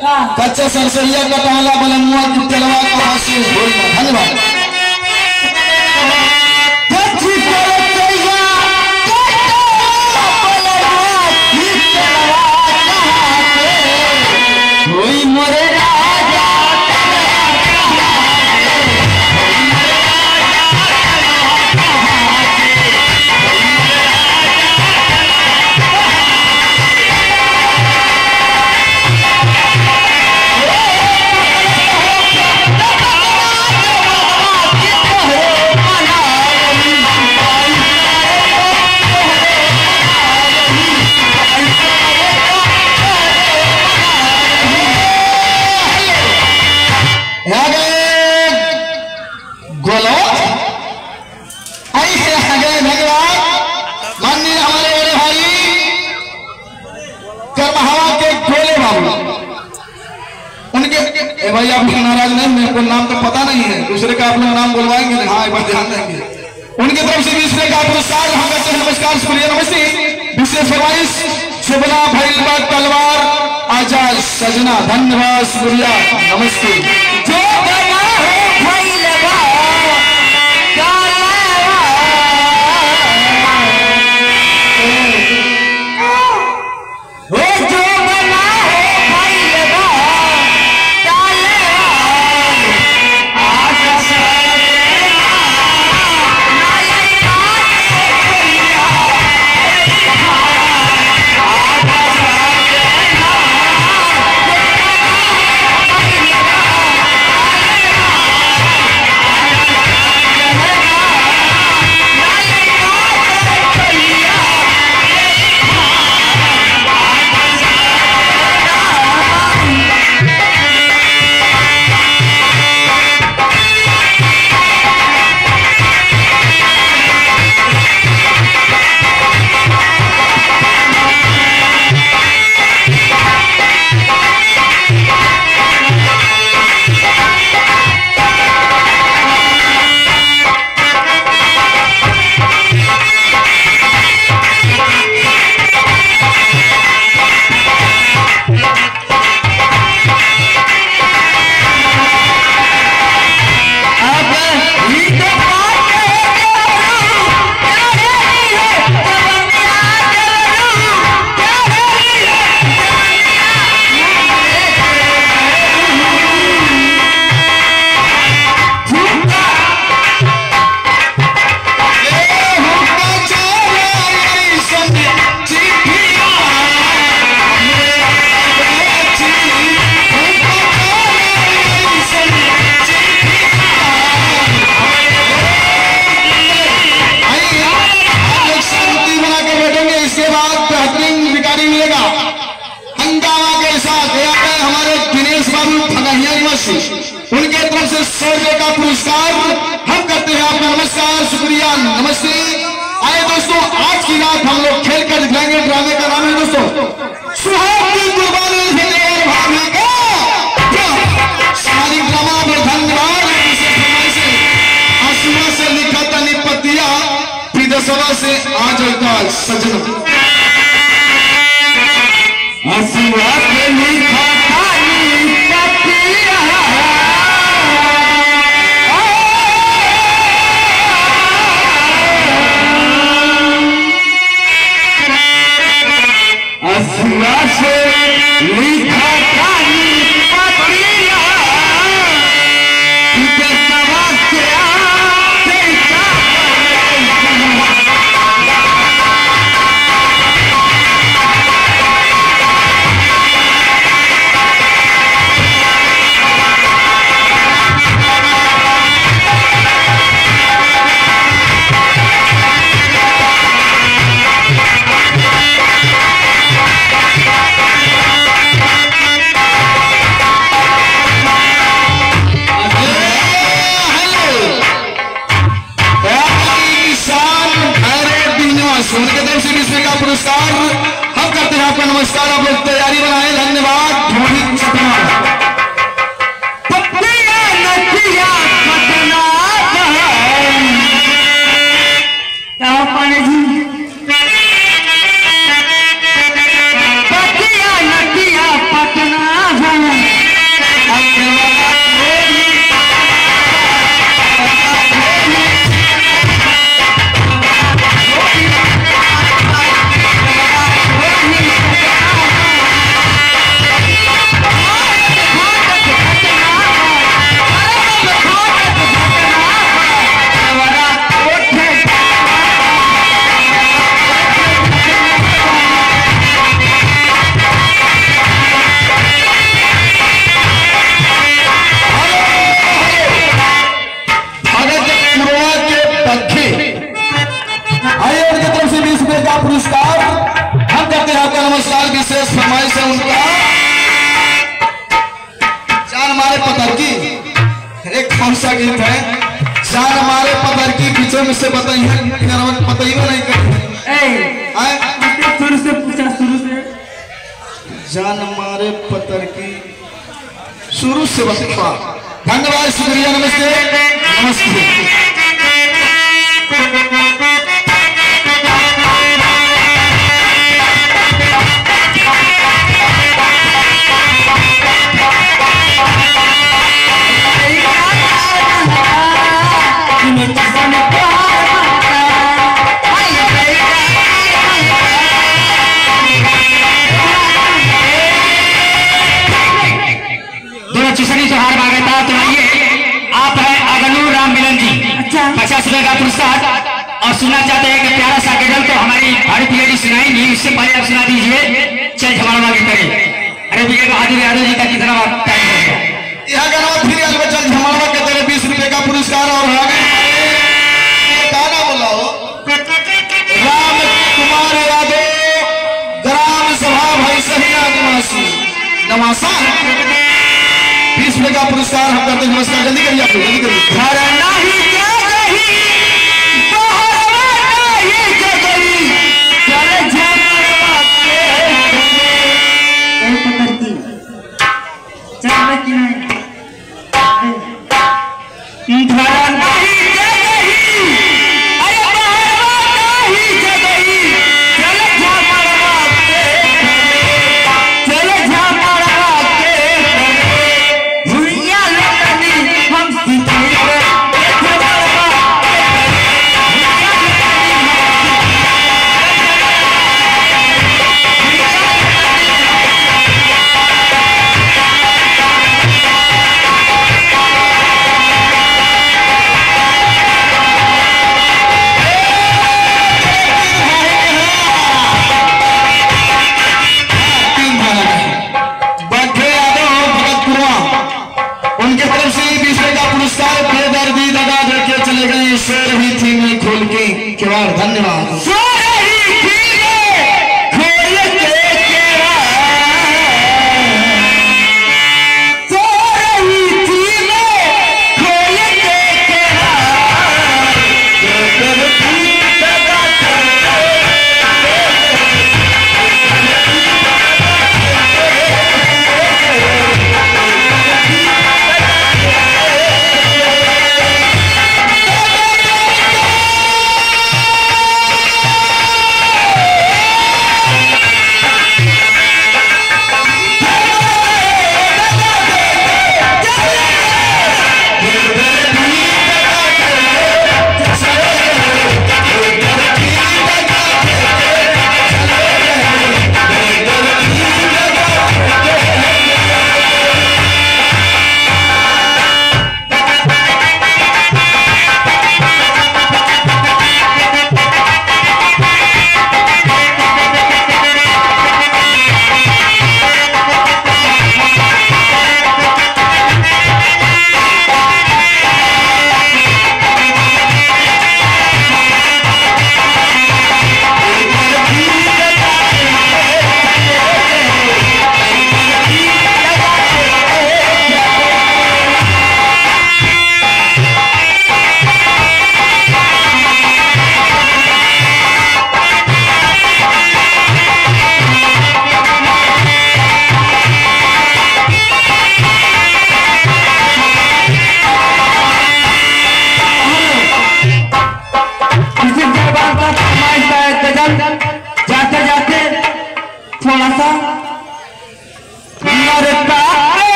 कच्चा सरसैया कटहला बलनुआ की तेलवा कहाँ से धन्यवाद। भाई आप नाराज नहीं, मेरे को नाम तो पता नहीं है, दूसरे का आप लोग नाम बोलवाएंगे। हाँ एक बार ध्यान देंगे। उनकी तरफ से दूसरे का पुरस्कार हम करते हैं। नमस्कार शुक्रिया नमस्ते। विशेष फरमाइश सुबला भैलवा तलवार आजाद सजना धन्यवाद शुक्रिया नमस्ते। जो बना हो भैलवा उनके तरफ से 100 रुपए का पुरस्कार हम करते हैं आपका नमस्कार शुक्रिया नमस्ते। आए दोस्तों आज की रात हम लोग खेल कर दिखाएंगे। ड्रामे का नाम है दोस्तों सुहाग की कुर्बानी सामाजिक ड्रामा पर धन्यवाद। आसुआ से लिखा था निपतिया विदेशवा से आज का सजना आसुआ से लिखा गीत है। जान हमारे पदर की पीछे में से बताइए नहीं शुरू से पूछा, शुरू से। जान हमारे पदर की शुरू से बता। धन्यवाद, शुक्रिया, नमस्ते नमस्ते। अच्छा, 50 रुपए का पुरस्कार। और सुनना चाहते हैं कि प्यारा सा गजल तो हमारी भारत लेडी सुनाएंगी, उससे पहले आप सुना दीजिए चल झमाड़वा की तरह। अरे भैया बहादुर यादव जी का कितना टाइम हो गया। यह गाना फिर आज चल झमाड़वा के तरह 20 रुपए का पुरस्कार। और आगे गाना बोला हो राम कुमार यादव, ग्राम सभा भाई सहिया नवासा 20 रुपए का पुरस्कार हम करते हैं। नमस्कार, जल्दी करिए आप लोग, जल्दी करिए।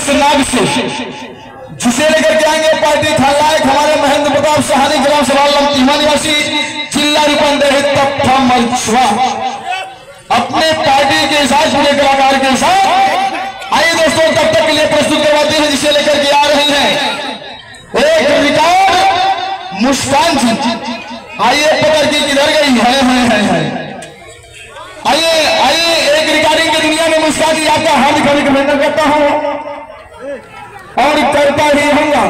शेषनाग से, जिसे लेकर के आएंगे पार्टी खलनायक हमारे महेंद्र प्रताप सहानी, ग्राम सभा लमतीमा निवासी, जिला रूपंदेही तथा मरछुआ, अपने पार्टी के साथ पूरे कलाकार के साथ। आइए दोस्तों, तब तक के लिए प्रस्तुत करवाते हैं जिसे लेकर के आ रहे हैं एक रिकॉर्ड मुस्कान जी। आइए पकड़ के किधर गई है। आइए आइए, एक रिकॉर्डिंग की दुनिया में मुस्कान जी आपका हार्दिक अभिनंदन करता हूं और करता ही होगा।